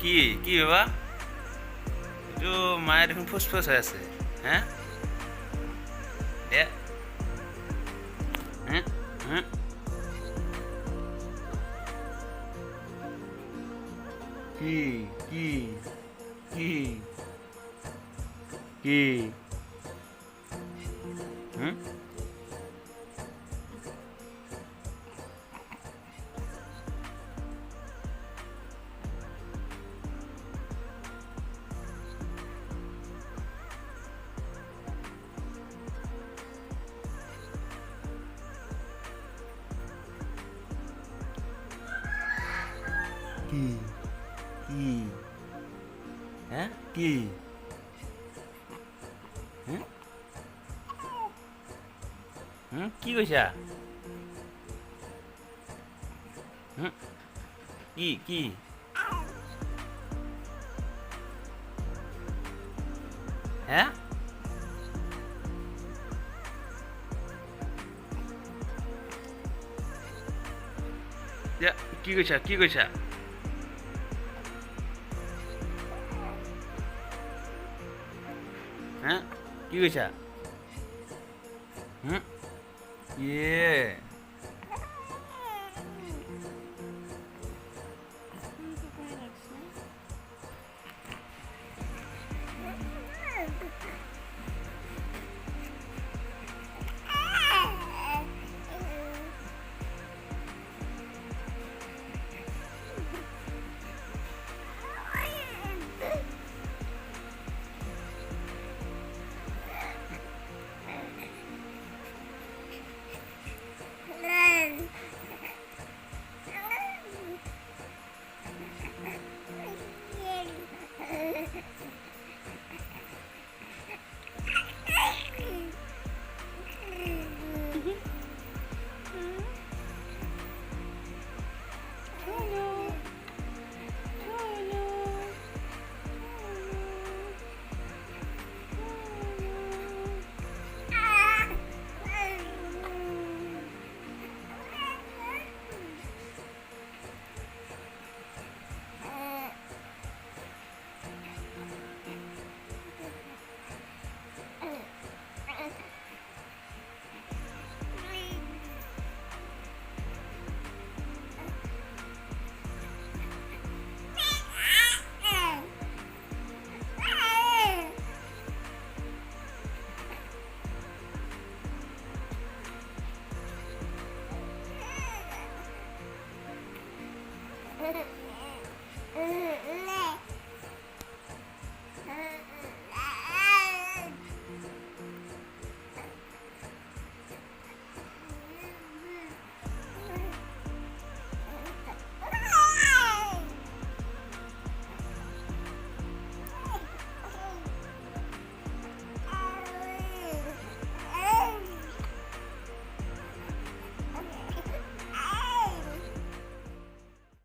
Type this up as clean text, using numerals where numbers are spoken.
কি কি বাবা? একটু মায়ের এখন ফুসফুস হয়ে আছে। হ্যাঁ এ, হ্যাঁ হ্যাঁ কি কি কি কি হুম কি কি হ্যাঁ কি হুম হুম কি কইছা? হুম কি কি হ্যাঁ ইয়া, কি কইছা কি কইছা? হ্যাঁ কি কইছা? হুম ইয়ে Ha ha ha.